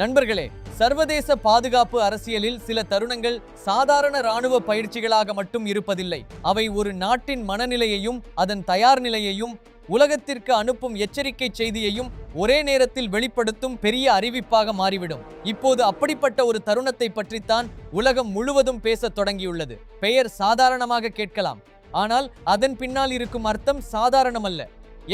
நண்பர்களே, சர்வதேச பாதுகாப்பு அரசியலில் சில தருணங்கள் சாதாரண இராணுவ பயிற்சிகளாக மட்டும் இருப்பதில்லை. அவை ஒரு நாட்டின் மனநிலையையும் அதன் தயார் நிலையையும் உலகத்திற்கு அனுப்பும் எச்சரிக்கை செய்தியையும் ஒரே நேரத்தில் வெளிப்படுத்தும் பெரிய அறிவிப்பாக மாறிவிடும். இப்போது அப்படிப்பட்ட ஒரு தருணத்தை பற்றித்தான் உலகம் முழுவதும் பேசத் தொடங்கியுள்ளது. பெயர் சாதாரணமாக கேட்கலாம், ஆனால் அதன் பின்னால் இருக்கும் அர்த்தம் சாதாரணமல்ல.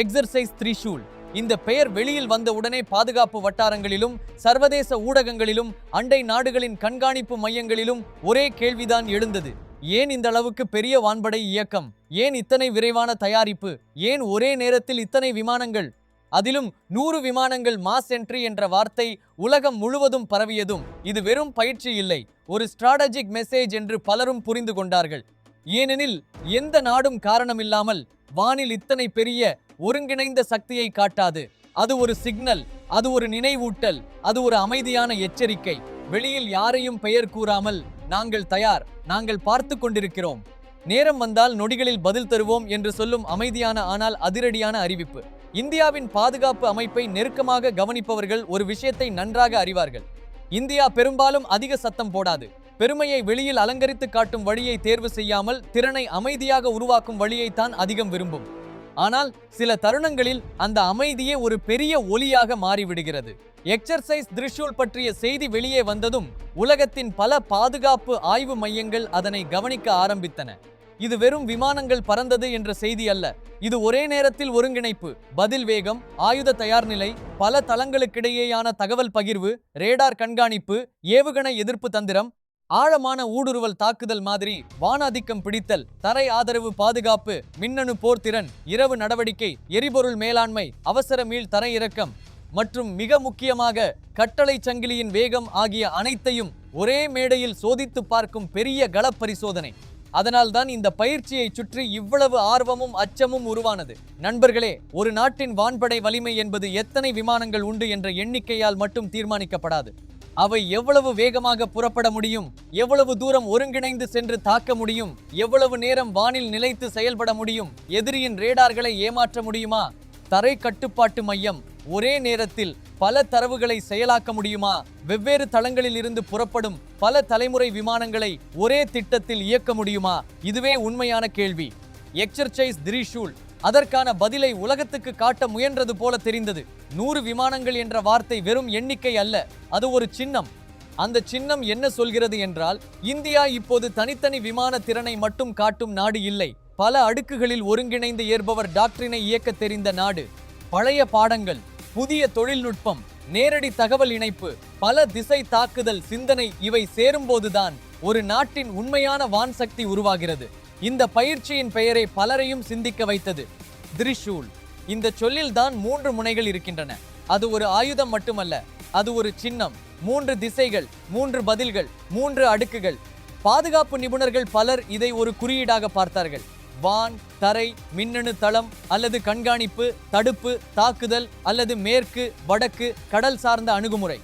எக்ஸர்சைஸ் திரிஷூல். இந்த பெயர் வெளியில் வந்த உடனே பாதுகாப்பு வட்டாரங்களிலும் சர்வதேச ஊடகங்களிலும் அண்டை நாடுகளின் கண்காணிப்பு மையங்களிலும் ஒரே கேள்விதான் எழுந்தது. ஏன் இந்த அளவுக்கு பெரிய வான்படை இயக்கம்? ஏன் இத்தனை விரைவான தயாரிப்பு? ஏன் ஒரே நேரத்தில் இத்தனை விமானங்கள்? அதிலும் 100 விமானங்கள் மாஸ் என்ட்ரி என்ற வார்த்தை உலகம் முழுவதும் பரவியதும் இது வெறும் பயிற்சி இல்லை, ஒரு ஸ்ட்ராட்டஜிக் மெசேஜ் என்று பலரும் புரிந்து கொண்டார்கள். ஏனெனில் எந்த நாடும் காரணமில்லாமல் வானில் இத்தனை பெரிய ஒருங்கிணைந்த சக்தியை காட்டாது. அது ஒரு சிக்னல், அது ஒரு நினைவூட்டல், அது ஒரு அமைதியான எச்சரிக்கை. வெளியில் யாரையும் பெயர் கூறாமல், நாங்கள் தயார், நாங்கள் பார்த்து கொண்டிருக்கிறோம், நேரம் வந்தால் நொடிகளில் பதில் தருவோம் என்று சொல்லும் அமைதியான ஆனால் அதிரடியான அறிவிப்பு. இந்தியாவின் பாதுகாப்பு அமைப்பை நெருக்கமாக கவனிப்பவர்கள் ஒரு விஷயத்தை நன்றாக அறிவார்கள். இந்தியா பெரும்பாலும் அதிக சத்தம் போடாது. பெருமையை வெளியில் அலங்கரித்து காட்டும் வழியை தேர்வு செய்யாமல் திறனை அமைதியாக உருவாக்கும் வழியைத்தான் அதிகம் விரும்பும். ஆனால் சில தருணங்களில் அந்த அமைதியே ஒரு பெரிய ஒலியாக மாறிவிடுகிறது. எக்ஸர்சைஸ் திரிஷூல் பற்றிய செய்தி வெளியே வந்ததும் உலகத்தின் பல பாதுகாப்பு ஆய்வு மையங்கள் அதனை கவனிக்க ஆரம்பித்தன. இது வெறும் விமானங்கள் பறந்தது என்ற செய்தி அல்ல, இது ஒரே நேரத்தில் ஒருங்கிணைப்பு, பதில் வேகம், ஆயுத தயார் நிலை, பல தளங்களுக்கிடையேயான தகவல் பகிர்வு, ரேடார் கண்காணிப்பு, ஏவுகணை எதிர்ப்பு தந்திரம், ஆழமான ஊடுருவல் தாக்குதல் மாதிரி, வானாதிக்கம் பிடித்தல், தரை ஆதரவு பாதுகாப்பு, மின்னணு போர்த்திறன், இரவு நடவடிக்கை, எரிபொருள் மேலாண்மை, அவசர மீள் தரை இறக்கம் மற்றும் மிக முக்கியமாக கட்டளை சங்கிலியின் வேகம் ஆகிய அனைத்தையும் ஒரே மேடையில் சோதித்து பார்க்கும் பெரிய களப்பரிசோதனை. அதனால்தான் இந்த பயிற்சியை சுற்றி இவ்வளவு ஆர்வமும் அச்சமும் உருவானது. நண்பர்களே, ஒரு நாட்டின் வான்படை வலிமை என்பது எத்தனை விமானங்கள் உண்டு என்ற எண்ணிக்கையால் மட்டும் தீர்மானிக்கப்படாது. அவை எவ்வளவு வேகமாக புறப்பட முடியும், எவ்வளவு தூரம் ஒருங்கிணைந்து சென்று தாக்க முடியும், எவ்வளவு நேரம் வானில் நிலைத்து செயல்பட முடியும், எதிரியின் ரேடார்களை ஏமாற்ற முடியுமா, தரை கட்டுப்பாட்டு மையம் ஒரே நேரத்தில் பல தரவுகளை செயலாக்க முடியுமா, வெவ்வேறு தளங்களில் இருந்து புறப்படும் பல தலைமுறை விமானங்களை ஒரே திட்டத்தில் இயக்க முடியுமா? இதுவே உண்மையான கேள்வி. எக்ஸர்சைஸ் திரிஷூல் அதற்கான பதிலை உலகத்துக்கு காட்ட முயன்றது போல தெரிந்தது. 100 விமானங்கள் என்ற வார்த்தை வெறும் எண்ணிக்கை அல்ல, அது ஒரு சின்னம். அந்த சின்னம் என்ன சொல்கிறது என்றால், இந்தியா இப்போது தனித்தனி விமான திறனை மட்டும் காட்டும் நாடு இல்லை, பல அடுக்குகளில் ஒருங்கிணைந்து ஏற்பவர் டாக்டரினை இயக்க தெரிந்த நாடு. பழைய பாடங்கள், புதிய தொழில்நுட்பம், நேரடி தகவல் இணைப்பு, பல திசை தாக்குதல் சிந்தனை, இவை சேரும்போதுதான் ஒரு நாட்டின் உண்மையான வான் சக்தி உருவாகிறது. இந்த பயிற்சியின் பெயரை பலரையும் சிந்திக்க வைத்தது, திரிஷூல். இந்த சொல்லில் தான் 3 முனைகள் இருக்கின்றன. அது ஒரு ஆயுதம் மட்டுமல்ல, அது ஒரு சின்னம். 3 திசைகள், 3 பதில்கள், 3 அடுக்குகள். பாதுகாப்பு நிபுணர்கள் பலர் இதை ஒரு குறியீடாக பார்த்தார்கள். வான், தரை, மின்னணு தளம் அல்லது கண்காணிப்பு, தடுப்பு, தாக்குதல் அல்லது மேற்கு, வடக்கு, கடல் சார்ந்த அணுகுமுறை.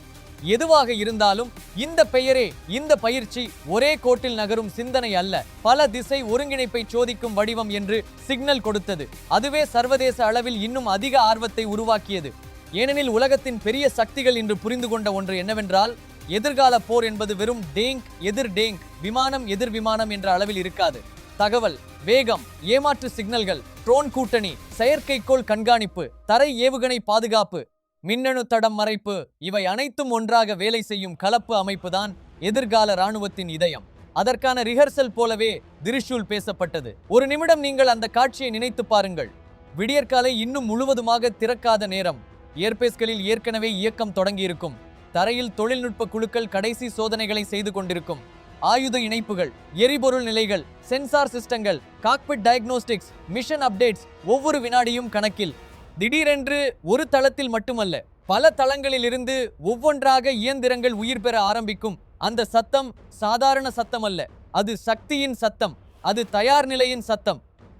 எதுவாக இருந்தாலும் இந்த பெயரே, இந்த பயிற்சி ஒரே கோட்டில் நகரும் சிந்தனை அல்ல, பல திசை ஒருங்கிணைப்பை சோதிக்கும் வடிவம் என்று சிக்னல் கொடுத்தது. அதுவே சர்வதேச அளவில் இன்னும் அதிக ஆர்வத்தை உருவாக்கியது. ஏனெனில் உலகத்தின் பெரிய சக்திகள் இன்று புரிந்து கொண்ட ஒன்று என்னவென்றால், எதிர்கால போர் என்பது வெறும் டேங்க் எதிர் டேங்க், விமானம் எதிர் விமானம் என்ற அளவில் இருக்காது. தகவல், வேகம், ஏமாற்று சிக்னல்கள், ட்ரோன் கூட்டணி, செயற்கைக்கோள் கண்காணிப்பு, தரை ஏவுகணை பாதுகாப்பு, மின்னணு தடம் மறைப்பு, இவை அனைத்தும் ஒன்றாக வேலை செய்யும் கலப்பு அமைப்புதான் எதிர்கால இராணுவத்தின் இதயம். அதற்கான ரிஹர்சல் போலவே திரிஷூல் பேசப்பட்டது. ஒரு நிமிடம் நீங்கள் அந்த காட்சியை நினைத்து பாருங்கள். விடியற்காலை இன்னும் முழுவதுமாக திறக்காத நேரம். ஏர்பேஸ்களில் ஏற்கனவே இயக்கம் தொடங்கியிருக்கும். தரையில் தொழில்நுட்ப குழுக்கள் கடைசி சோதனைகளை செய்து கொண்டிருக்கும். ஆயுத இணைப்புகள், எரிபொருள் நிலைகள், சென்சார் சிஸ்டங்கள், காக்பிட் டயக்னோஸ்டிக்ஸ், மிஷன் அப்டேட்ஸ், ஒவ்வொரு வினாடியும் கணக்கில். திடீரென்று ஒரு தளத்தில் மட்டுமல்ல, பல தளங்களில் இருந்து ஒவ்வொன்றாக இயந்திரங்கள் உயிர் பெற ஆரம்பிக்கும். அந்த சத்தம் சாதாரண சத்தம் அல்ல, அது சக்தியின் சத்தம், அது தயார் நிலையின் சத்தம்.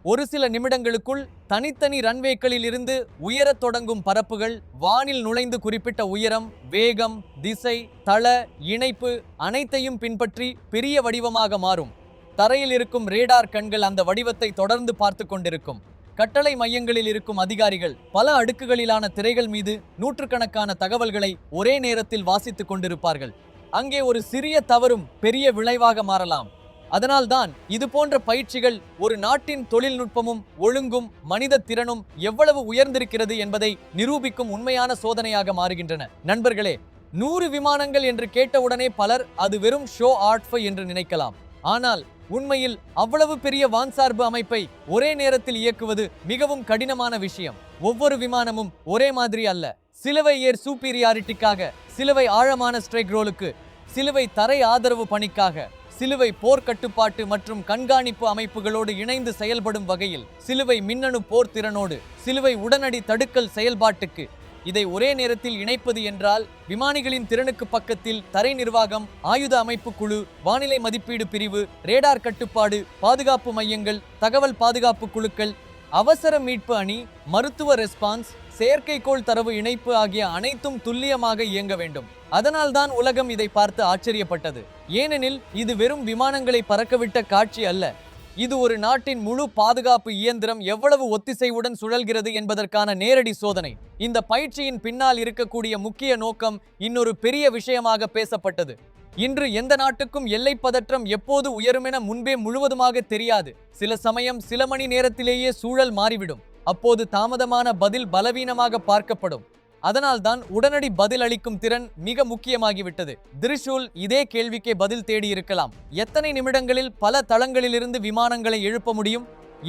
ஒரு சில நிமிடங்களுக்குள் தனித்தனி ரன்வேக்களில் இருந்து உயரத் தொடங்கும் பரப்புகள் வானில் நுழைந்து குறிப்பிட்ட உயரம், வேகம், திசை, தள, இணைப்பு அனைத்தையும் பின்பற்றி பெரிய வடிவமாக மாறும். தரையில் இருக்கும் ரேடார் கண்கள் அந்த வடிவத்தை தொடர்ந்து பார்த்து கொண்டிருக்கும். கட்டளை மையங்களில் இருக்கும் அதிகாரிகள் பல அடுக்குகளிலான திரைகள் மீது நூற்றுக்கணக்கான தகவல்களை ஒரே நேரத்தில் வாசித்துக் கொண்டிருப்பார்கள். அங்கே ஒரு சிறிய தவறும் பெரிய விளைவாக மாறலாம். அதனால்தான் இது போன்ற பயிற்சிகள் ஒரு நாட்டின் தொழில்நுட்பமும் ஒழுங்கும் மனித திறனும் எவ்வளவு உயர்ந்திருக்கிறது என்பதை நிரூபிக்கும் உண்மையான சோதனையாக மாறுகின்றன. நண்பர்களே, 100 விமானங்கள் என்று கேட்டவுடனே பலர் அது வெறும் ஷோ ஆர்ட் என்று நினைக்கலாம். ஆனால் உண்மையில் அவ்வளவு பெரிய வான்சார்பு அமைப்பை ஒரே நேரத்தில் இயக்குவது மிகவும் கடினமான விஷயம். ஒவ்வொரு விமானமும் ஒரே மாதிரி அல்ல. சிலுவை ஏர் சூப்பீரியாரிட்டிக்காக, சிலுவை ஆழமான ஸ்ட்ரைக் ரோலுக்கு, சிலுவை தரை ஆதரவு பணிக்காக, சிலுவை போர் கட்டுப்பாட்டு மற்றும் கண்காணிப்பு அமைப்புகளோடு இணைந்து செயல்படும் வகையில், சிலுவை மின்னணு போர் திறனோடு, சிலுவை உடனடி தடுக்கல் செயல்பாட்டுக்கு. இதை ஒரே நேரத்தில் இணைப்பது என்றால் விமானிகளின் திறனுக்கு பக்கத்தில் தரை நிர்வாகம், ஆயுத அமைப்பு குழு, வானிலை மதிப்பீடு பிரிவு, ரேடார் கட்டுப்பாடு, பாதுகாப்பு மையங்கள், தகவல் பாதுகாப்பு குழுக்கள், அவசர மீட்பு அணி, மருத்துவ ரெஸ்பான்ஸ், செயற்கைக்கோள் தரவு இணைப்பு ஆகிய அனைத்தும் துல்லியமாக இயங்க வேண்டும். அதனால்தான் உலகம் இதை பார்த்து ஆச்சரியப்பட்டது. ஏனெனில் இது வெறும் விமானங்களை பறக்கவிட்ட காட்சி அல்ல. இது ஒரு நாட்டின் முழு பாதுகாப்பு இயந்திரம் எவ்வளவு ஒத்திசைவுடன் சுழல்கிறது என்பதற்கான நேரடி சோதனை. இந்த பயிற்சியின் பின்னால் இருக்கக்கூடிய முக்கிய நோக்கம் இன்னொரு பெரிய விஷயமாக பேசப்பட்டது. இன்று எந்த நாட்டுக்கும் எல்லை பதற்றம் எப்போது உயருமென முன்பே முழுவதுமாக தெரியாது. சில சமயம் சில மணி நேரத்திலேயே சூழல் மாறிவிடும். அப்போது தாமதமான பதில் பலவீனமாக பார்க்கப்படும். அதனால்தான் உடனடி பதில் அளிக்கும் திறன் மிக முக்கியமாகிவிட்டது. திரிஷூல் இதே கேள்விக்கே பதில் தேடி இருக்கலாம். எத்தனை நிமிடங்களில் பல தளங்களிலிருந்து விமானங்களை எழுப்ப முடியும்?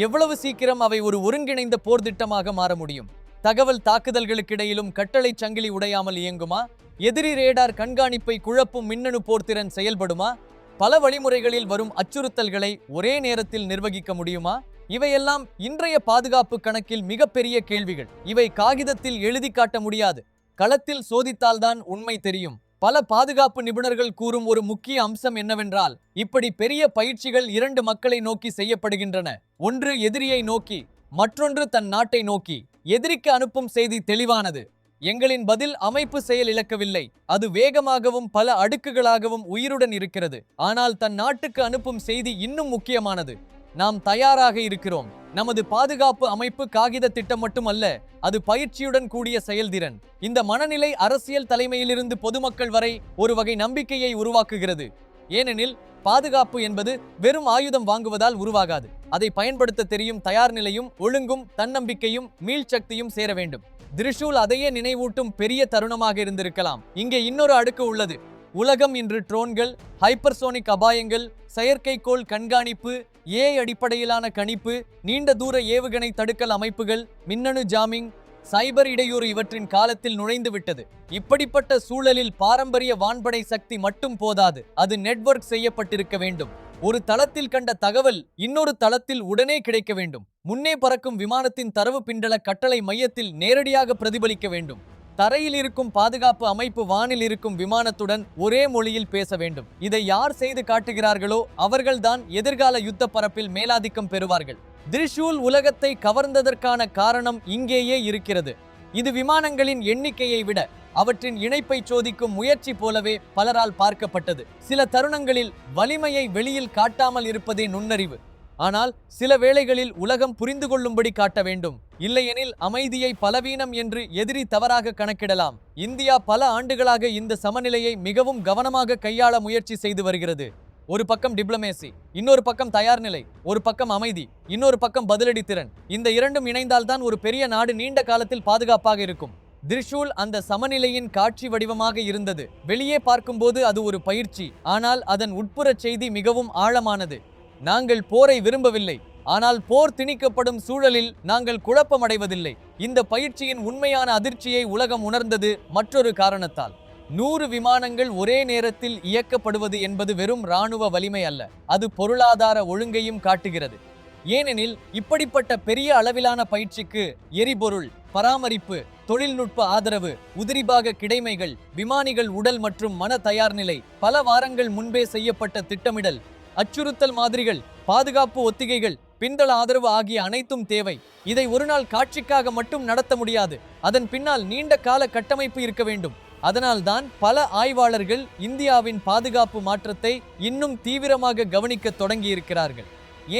எவ்வளவு சீக்கிரம் அவை ஒரு ஒருங்கிணைந்த போர் திட்டமாக மாற முடியும்? தகவல் தாக்குதல்களுக்கிடையிலும் கட்டளை சங்கிலி உடையாமல் இயங்குமா? எதிரி ரேடார் கண்காணிப்பை குழப்பும் மின்னணு போர்த்திறன் செயல்படுமா? பல வழிமுறைகளில் வரும் அச்சுறுத்தல்களை ஒரே நேரத்தில் நிர்வகிக்க முடியுமா? இவையெல்லாம் இன்றைய பாதுகாப்பு கணக்கில் மிகப்பெரிய கேள்விகள். இவை காகிதத்தில் எழுதி காட்ட முடியாது. களத்தில் சோதித்தால்தான் உண்மை தெரியும். பல பாதுகாப்பு நிபுணர்கள் கூறும் ஒரு முக்கிய அம்சம் என்னவென்றால், இப்படி பெரிய பயிற்சிகள் 2 மக்களை நோக்கி செய்யப்படுகின்றன. ஒன்று எதிரியை நோக்கி, மற்றொன்று தன் நாட்டை நோக்கி. எதிரிக்கு அனுப்பும் செய்தி தெளிவானது: எங்களின் பதில் அமைப்பு செயல் இழக்கவில்லை. அது வேகமாகவும் பல அடுக்குகளாகவும் உயிருடன் இருக்கிறது. ஆனால் தன் நாட்டுக்கு அனுப்பும் செய்தி இன்னும் முக்கியமானது: நாம் தயாராக இருக்கிறோம். நமது பாதுகாப்பு அமைப்பு காகித திட்டம் மட்டுமல்ல, அது பயிற்சியுடன் கூடிய செயல்திறன். இந்த மனநிலை அரசியல் தலைமையிலிருந்து பொதுமக்கள் வரை ஒரு வகை நம்பிக்கையை உருவாக்குகிறது. ஏனெனில் பாதுகாப்பு என்பது வெறும் ஆயுதம் வாங்குவதால் உருவாகாது. அதை பயன்படுத்த தெரியும் தயார் நிலையும் ஒழுங்கும் தன்னம்பிக்கையும் மீள்சக்தியும் சேர வேண்டும். திரிஷூல் அதையே நினைவூட்டும் பெரிய தருணமாக இருந்திருக்கலாம். இங்கே இன்னொரு அடுக்கு உள்ளது. உலகம் இன்று ட்ரோன்கள், ஹைப்பர்சோனிக் அபாயங்கள், செயற்கைக்கோள் கண்காணிப்பு, ஏஐ அடிப்படையிலான கணிப்பு, நீண்ட தூர ஏவுகணை தடுக்கல் அமைப்புகள், மின்னணு ஜாமிங், சைபர் இடையூறு இவற்றின் காலத்தில் நுழைந்து விட்டது. இப்படிப்பட்ட சூழலில் பாரம்பரிய வான்படை சக்தி மட்டும் போதாது. அது நெட்வொர்க் செய்யப்பட்டிருக்க வேண்டும். ஒரு தளத்தில் கண்ட தகவல் இன்னொரு தளத்தில் உடனே கிடைக்க வேண்டும். முன்னே பறக்கும் விமானத்தின் தரவு பிண்டல கட்டளை மையத்தில் நேரடியாக பிரதிபலிக்க வேண்டும். தரையில் இருக்கும் பாதுகாப்பு அமைப்பு வானில் இருக்கும் விமானத்துடன் ஒரே மொழியில் பேச வேண்டும். இதை யார் செய்து காட்டுகிறார்களோ அவர்கள்தான் எதிர்கால யுத்த பரப்பில் மேலாதிக்கம் பெறுவார்கள். திரிஷூல் உலகத்தை கவர்ந்ததற்கான காரணம் இங்கேயே இருக்கிறது. இது விமானங்களின் எண்ணிக்கையை விட அவற்றின் இணைப்பை சோதிக்கும் முயற்சி போலவே பலரால் பார்க்கப்பட்டது. சில தருணங்களில் வலிமையை வெளியில் காட்டாமல் இருப்பதே நுண்ணறிவு. ஆனால் சில வேளைகளில் உலகம் புரிந்து கொள்ளும்படி காட்ட வேண்டும். இல்லையெனில் அமைதியை பலவீனம் என்று எதிரி தவறாக கணக்கிடலாம். இந்தியா பல ஆண்டுகளாக இந்த சமநிலையை மிகவும் கவனமாக கையாள முயற்சி செய்து வருகிறது. ஒரு பக்கம் டிப்ளமேசி, இன்னொரு பக்கம் தயார் நிலை, ஒரு பக்கம் அமைதி, இன்னொரு பக்கம் பதிலடி திறன். இந்த இரண்டும் இணைந்தால்தான் ஒரு பெரிய நாடு நீண்ட காலத்தில் பாதுகாப்பாக இருக்கும். திரிஷூல் அந்த சமநிலையின் காட்சி வடிவமாக இருந்தது. வெளியே பார்க்கும்போது அது ஒரு பயிற்சி, ஆனால் அதன் உட்புற செய்தி மிகவும் ஆழமானது. நாங்கள் போரை விரும்பவில்லை, ஆனால் போர் திணிக்கப்படும் சூழலில் நாங்கள் குழப்பமடைவதில்லை. இந்த பயிற்சியின் உண்மையான அதிர்ச்சியை உலகம் உணர்ந்தது மற்றொரு காரணத்தால். 100 விமானங்கள் ஒரே நேரத்தில் இயக்கப்படுவது என்பது வெறும் இராணுவ வலிமை அல்ல, அது பொருளாதார ஒழுங்கையும் காட்டுகிறது. ஏனெனில் இப்படிப்பட்ட பெரிய அளவிலான பயிற்சிக்கு எரிபொருள், பராமரிப்பு, தொழில்நுட்ப ஆதரவு, உதிரிபாக கிடைமைகள், விமானிகள் உடல் மற்றும் மன தயார் நிலை, பல வாரங்கள் முன்பே செய்யப்பட்ட திட்டமிடல், அச்சுறுத்தல் மாதிரிகள், பாதுகாப்பு ஒத்திகைகள், பின்தள ஆதரவு ஆகிய அனைத்தும் தேவை. இதை ஒரு நாள் காட்சிக்காக மட்டும் நடத்த முடியாது. அதன் பின்னால் நீண்ட கால கட்டமைப்பு இருக்க வேண்டும். அதனால்தான் பல ஆய்வாளர்கள் இந்தியாவின் பாதுகாப்பு மாற்றத்தை இன்னும் தீவிரமாக கவனிக்க தொடங்கியிருக்கிறார்கள்.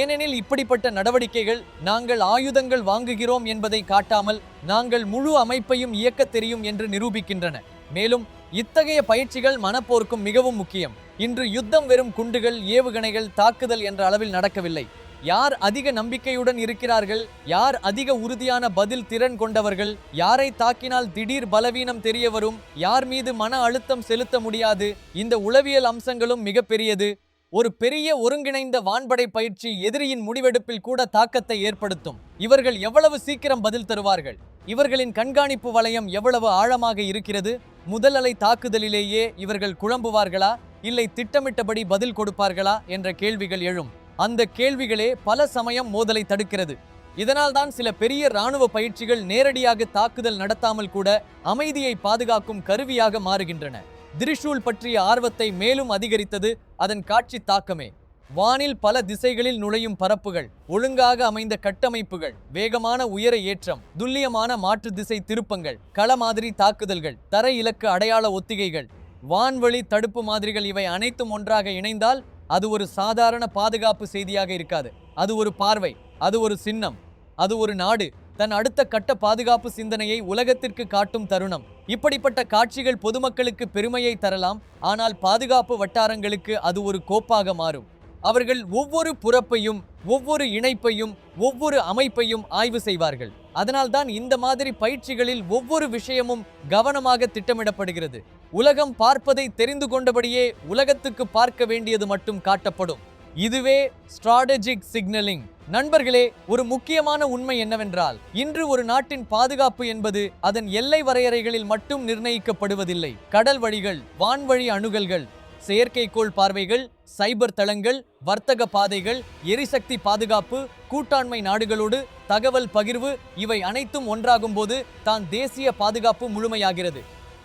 ஏனெனில் இப்படிப்பட்ட நடவடிக்கைகள் நாங்கள் ஆயுதங்கள் வாங்குகிறோம் என்பதை காட்டாமல் நாங்கள் முழு அமைப்பையும் இயக்கத் தெரியும் என்று நிரூபிக்கின்றன. மேலும் இத்தகைய பயிற்சிகள் மனப்போருக்கும் மிகவும் முக்கியம். இன்று யுத்தம் வெறும் குண்டுகள், ஏவுகணைகள், தாக்குதல் என்ற அளவில் நடக்கவில்லை. யார் அதிக நம்பிக்கையுடன் இருக்கிறார்கள், யார் அதிக உறுதியான பதில் திறன் கொண்டவர்கள், யாரை தாக்கினால் திடீர் பலவீனம் தெரிய வரும், யார் மீது மன அழுத்தம் செலுத்த முடியாது, இந்த உளவியல் அம்சங்களும் மிகப்பெரியது. ஒரு பெரிய ஒருங்கிணைந்த வான்படை பயிற்சி எதிரியின் முடிவெடுப்பில் கூட தாக்கத்தை ஏற்படுத்தும். இவர்கள் எவ்வளவு சீக்கிரம் பதில் தருவார்கள், இவர்களின் கண்காணிப்பு வளையம் எவ்வளவு ஆழமாக இருக்கிறது, முதல் அலை தாக்குதலிலேயே இவர்கள் குழம்புவார்களா இல்லை திட்டமிட்டபடி பதில் கொடுப்பார்களா என்ற கேள்விகள் எழும். அந்த கேள்விகளே பல சமயம் மோதலை தடுக்கிறது. இதனால்தான் சில பெரிய இராணுவ பயிற்சிகள் நேரடியாக தாக்குதல் நடத்தாமல் கூட அமைதியை பாதுகாக்கும் கருவியாக மாறுகின்றன. திரிஷூல் பற்றிய ஆர்வத்தை மேலும் அதிகரித்தது அதன் காட்சி தாக்கமே. வானில் பல திசைகளில் நுழையும் பரப்புகள், ஒழுங்காக அமைந்த கட்டமைப்புகள், வேகமான உயர ஏற்றம், துல்லியமான மாற்று திசை திருப்பங்கள், கள மாதிரி தாக்குதல்கள், தரை இலக்கு அடையாள ஒத்திகைகள், வான்வழி தடுப்பு மாதிரிகள், இவை அனைத்தும் ஒன்றாக இணைந்தால் அது ஒரு சாதாரண பாதுகாப்பு செய்தியாக இருக்காது. அது ஒரு பார்வை, அது ஒரு சின்னம், அது ஒரு நாடு தன் அடுத்த கட்ட பாதுகாப்பு சிந்தனையை உலகத்திற்கு காட்டும் தருணம். இப்படிப்பட்ட காட்சிகள் பொதுமக்களுக்கு பெருமையை தரலாம், ஆனால் பாதுகாப்பு வட்டாரங்களுக்கு அது ஒரு கோப்பாக மாறும். அவர்கள் ஒவ்வொரு புறப்பையும், ஒவ்வொரு இணைப்பையும், ஒவ்வொரு அமைப்பையும் ஆய்வு செய்வார்கள். அதனால்தான் இந்த மாதிரி பயிற்சிகளில் ஒவ்வொரு விஷயமும் கவனமாக திட்டமிடப்படுகிறது. உலகம் பார்ப்பதை தெரிந்து கொண்டபடியே உலகத்துக்கு பார்க்க வேண்டியது மட்டும் காட்டப்படும். இதுவே ஸ்ட்ராட்டஜிக் சிக்னலிங். நண்பர்களே, ஒரு முக்கியமான உண்மை என்னவென்றால், இன்று ஒரு நாட்டின் பாதுகாப்பு என்பது அதன் எல்லை வரையறைகளில் மட்டும் நிர்ணயிக்கப்படுவதில்லை. கடல் வழிகள், வான்வழி அணுகல்கள், செயற்கைக்கோள் பார்வைகள், சைபர் தளங்கள், வர்த்தக பாதைகள், எரிசக்தி பாதுகாப்பு, கூட்டாண்மை நாடுகளோடு தகவல் பகிர்வு, இவை அனைத்தும் ஒன்றாகும்போது தான் தேசிய பாதுகாப்பு முழுமையாகிறது.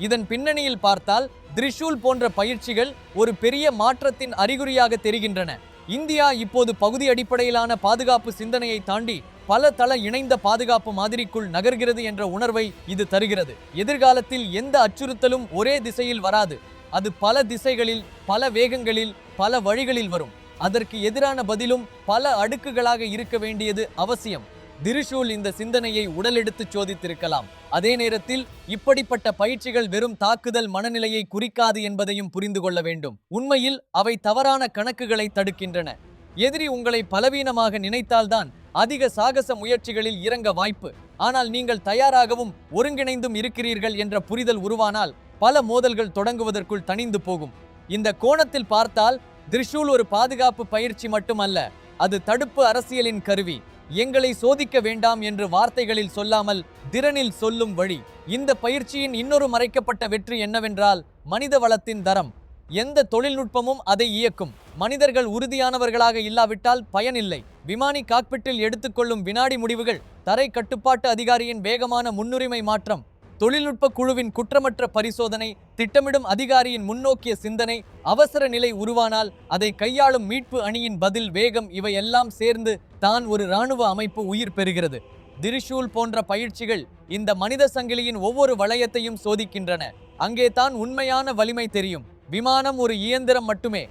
இதன் பின்னணியில் பார்த்தால் திரிஷூல் போன்ற பயிற்சிகள் ஒரு பெரிய மாற்றத்தின் அறிகுறியாக தெரிகின்றன. இந்தியா இப்போது பகுதி அடிப்படையிலான பாதுகாப்பு சிந்தனையை தாண்டி பல தள இணைந்த பாதுகாப்பு மாதிரிக்குள் நகர்கிறது என்ற உணர்வை இது தருகிறது. எதிர்காலத்தில் எந்த அச்சுறுத்தலும் ஒரே திசையில் வராது. அது பல திசைகளில், பல வேகங்களில், பல வழிகளில் வரும். அதற்கு எதிரான பதிலும் பல அடுக்குகளாக இருக்க வேண்டியது அவசியம். திரிஷூல் இந்த சிந்தனையை உடலெடுத்து சோதித்திருக்கலாம். அதே நேரத்தில் இப்படிப்பட்ட பயிற்சிகள் வெறும் தாக்குதல் மனநிலையை குறிக்காது என்பதையும் புரிந்து கொள்ள வேண்டும். உண்மையில் அவை தவறான கணக்குகளை தடுக்கின்றன. எதிரி உங்களை பலவீனமாக நினைத்தால்தான் அதிக சாகச முயற்சிகளில் இறங்க வாய்ப்பு. ஆனால் நீங்கள் தயாராகவும் ஒருங்கிணைந்தும் இருக்கிறீர்கள் என்ற புரிதல் உருவானால் பல மோதல்கள் தொடங்குவதற்குள் தணிந்து போகும். இந்த கோணத்தில் பார்த்தால் திரிஷூல் ஒரு பாதுகாப்பு பயிற்சி மட்டுமல்ல, அது தடுப்பு அரசியலின் கருவி. எங்களை சோதிக்க வேண்டாம் என்று வார்த்தைகளில் சொல்லாமல் திறனில் சொல்லும் வழி. இந்த பயிற்சியின் இன்னொரு மறைக்கப்பட்ட வெற்றி என்னவென்றால் மனித வளத்தின் தரம். எந்த தொழில்நுட்பமும் அதை இயக்கும். மனிதர்கள் உறுதியானவர்களாக இல்லாவிட்டால் பயனில்லை. விமானி காக்பிட்டில் எடுத்துக்கொள்ளும் வினாடி முடிவுகள், தரை கட்டுப்பாட்டு அதிகாரியின் வேகமான முன்னுரிமை மாற்றம், தொழில்நுட்ப குழுவின் குற்றமற்ற பரிசோதனை, திட்டமிடும் அதிகாரியின் முன்னோக்கிய சிந்தனை, அவசர நிலை உருவானால் அதை கையாளும் மீட்பு அணியின் பதில் வேகம், இவை எல்லாம் சேர்ந்து தான் ஒரு இராணுவ அமைப்பு உயிர் பெறுகிறது. திரிஷூல் போன்ற பயிற்சிகள் இந்த மனித சங்கிலியின் ஒவ்வொரு வளையத்தையும் சோதிக்கின்றன. அங்கே தான் உண்மையான வலிமை தெரியும். விமானம் ஒரு இயந்திரம் மட்டுமே,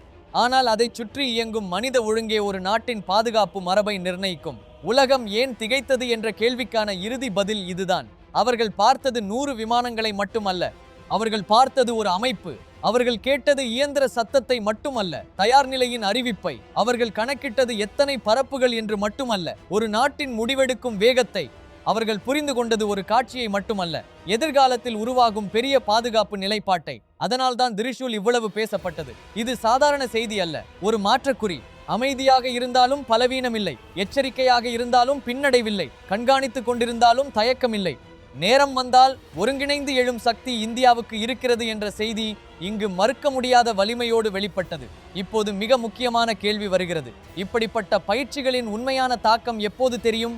ஆனால் அதை சுற்றி இயங்கும் மனித ஒழுங்கே ஒரு நாட்டின் பாதுகாப்பு மரபை நிர்ணயிக்கும். உலகம் ஏன் திகைத்தது என்ற கேள்விக்கான இறுதி பதில் இதுதான். அவர்கள் பார்த்தது 100 விமானங்களை மட்டுமல்ல, அவர்கள் பார்த்தது ஒரு அமைப்பு. அவர்கள் கேட்டது இயந்திர சத்தத்தை மட்டுமல்ல, தயார் நிலையின் அறிவிப்பை. அவர்கள் கணக்கிட்டது எத்தனை பரப்புகள் என்று மட்டுமல்ல, ஒரு நாட்டின் முடிவெடுக்கும் வேகத்தை. அவர்கள் புரிந்து கொண்டது ஒரு காட்சியை மட்டுமல்ல, எதிர்காலத்தில் உருவாகும் பெரிய பாதுகாப்பு நிலைப்பாட்டை. அதனால்தான் திரிஷூல் இவ்வளவு பேசப்பட்டது. இது சாதாரண செய்தி அல்ல, ஒரு மாற்றக்குறி. அமைதியாக இருந்தாலும் பலவீனமில்லை, எச்சரிக்கையாக இருந்தாலும் பின்னடைவில்லை, கண்காணித்துக் கொண்டிருந்தாலும் தயக்கமில்லை. நேரம் வந்தால் ஒருங்கிணைந்து எழும் சக்தி இந்தியாவுக்கு இருக்கிறது என்ற செய்தி இங்கு மறுக்க முடியாத வலிமையோடு வெளிப்பட்டது. இப்போது மிக முக்கியமான கேள்வி வருகிறது. இப்படிப்பட்ட பயிற்சிகளின் உண்மையான தாக்கம் எப்போது தெரியும்?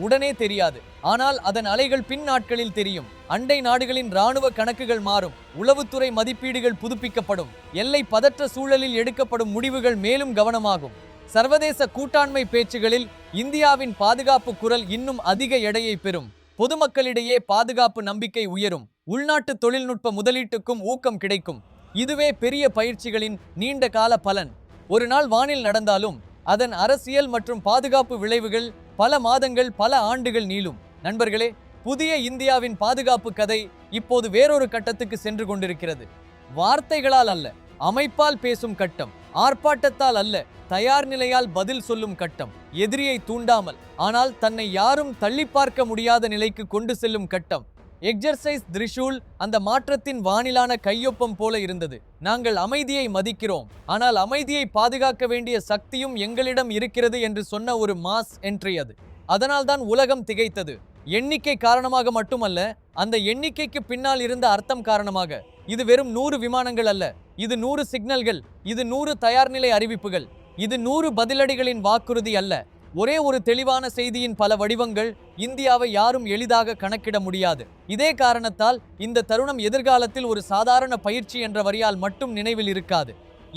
உடனே தெரியாது. ஆனால் அதன் அலைகள் பின் நாட்களில் தெரியும். அண்டை நாடுகளின் இராணுவ கணக்குகள் மாறும், உளவுத்துறை மதிப்பீடுகள் புதுப்பிக்கப்படும், எல்லை பதற்ற சூழலில் எடுக்கப்படும் முடிவுகள் மேலும் கவனமாகும். சர்வதேச கூட்டாண்மை பேச்சுகளில் இந்தியாவின் பாதுகாப்பு குரல் இன்னும் அதிக எடையை பெறும். பொதுமக்களிடையே பாதுகாப்பு நம்பிக்கை உயரும். உள்நாட்டு தொழில்நுட்ப முதலீட்டுக்கும் ஊக்கம் கிடைக்கும். இதுவே பெரிய பயிற்சிகளின் நீண்ட கால பலன். ஒரு நாள் வானில் நடந்தாலும் அதன் அரசியல் மற்றும் பாதுகாப்பு விளைவுகள் பல மாதங்கள் பல ஆண்டுகள் நீளும். நண்பர்களே, புதிய இந்தியாவின் பாதுகாப்பு கதை இப்போது வேறொரு கட்டத்துக்கு சென்று கொண்டிருக்கிறது. வார்த்தைகளால் அல்ல, அமைப்பால் பேசும் கட்டம். ஆர்ப்பாட்டத்தால் அல்ல, தயார் நிலையால் பதில் சொல்லும் கட்டம். எதிரியை தூண்டாமல், ஆனால் தன்னை யாரும் தள்ளி பார்க்க முடியாத நிலைக்கு கொண்டு செல்லும் கட்டம். எக்ஸர்சைஸ் திரிஷூல் அந்த மாற்றத்தின் வானிலான கையொப்பம் போல இருந்தது. நாங்கள் அமைதியை மதிக்கிறோம், ஆனால் அமைதியை பாதுகாக்க வேண்டிய சக்தியும் எங்களிடம் இருக்கிறது என்று சொன்ன ஒரு மாஸ் என்ட்ரி அது. அதனால்தான் உலகம் திகைத்தது. எண்ணிக்கை காரணமாக மட்டுமல்ல, அந்த எண்ணிக்கைக்கு பின்னால் இருந்த அர்த்தம் காரணமாக. இது வெறும் 100 விமானங்கள் அல்ல, இது 100 சிக்னல்கள், இது 100 தயார்நிலை அறிவிப்புகள், இது 100 பதிலடிகளின் வாக்குறுதி அல்ல. ஒரே ஒரு தெளிவான செய்தியின் பல வடிவங்கள். இந்தியாவை யாரும் எளிதாக கணக்கிட முடியாது. இதே காரணத்தால் இந்த தருணம் எதிர்காலத்தில் ஒரு சாதாரண பயிற்சி என்ற வரியால் மட்டும் நினைவில் இருக்காது.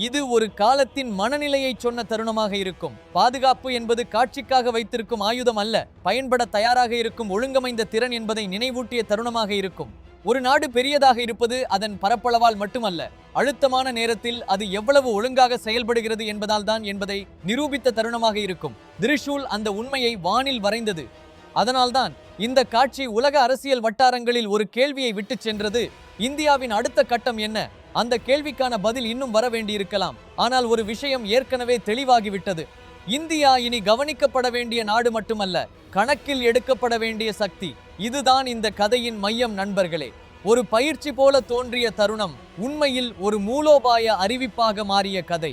இது ஒரு காலத்தின் மனநிலையை சொன்ன தருணமாக இருக்கும். பாதுகாப்பு என்பது காட்சிக்காக வைத்திருக்கும் ஆயுதம் அல்ல, பயன்பட தயாராக இருக்கும் ஒழுங்கமைந்த திறன் என்பதை நினைவூட்டிய தருணமாக இருக்கும். ஒரு நாடு பெரியதாக இருப்பது அதன் பரப்பளவால் மட்டுமல்ல, அழுத்தமான நேரத்தில் அது எவ்வளவு ஒழுங்காக செயல்படுகிறது என்பதால் தான் என்பதை நிரூபித்த தருணமாக இருக்கும். திரிஷூல் அந்த உண்மையை வானில் வரைந்தது. அதனால்தான் இந்த காட்சி உலக அரசியல் வட்டாரங்களில் ஒரு கேள்வியை விட்டு சென்றது. இந்தியாவின் அடுத்த கட்டம் என்ன? அந்த கேள்விக்கான பதில் இன்னும் வர வேண்டியிருக்கலாம். ஆனால் ஒரு விஷயம் ஏற்கனவே தெளிவாகிவிட்டது. இந்தியா இனி கவனிக்கப்பட வேண்டிய நாடு மட்டுமல்ல, கணக்கில் எடுக்கப்பட வேண்டிய சக்தி. இதுதான் இந்த கதையின் மையம் நண்பர்களே. ஒரு பயிற்சி போல தோன்றிய தருணம் உண்மையில் ஒரு மூலோபாய அறிவிப்பாக மாறிய கதை.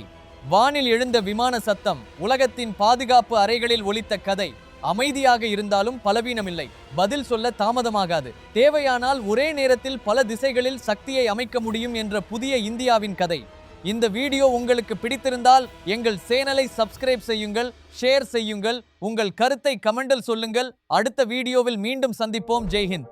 வானில் எழுந்த விமான சத்தம் உலகத்தின் பாதுகாப்பு அறைகளில் ஒலித்த கதை. அமைதியாக இருந்தாலும் பலவீனமில்லை, பதில் சொல்ல தாமதமாகாது, தேவையானால் ஒரே நேரத்தில் பல திசைகளில் சக்தியை அமைக்க முடியும் என்ற புதிய இந்தியாவின் கதை. இந்த வீடியோ உங்களுக்கு பிடித்திருந்தால் எங்கள் சேனலை சப்ஸ்கிரைப் செய்யுங்கள், ஷேர் செய்யுங்கள், உங்கள் கருத்தை கமெண்டில் சொல்லுங்கள். அடுத்த வீடியோவில் மீண்டும் சந்திப்போம். ஜெய் ஹிந்த்.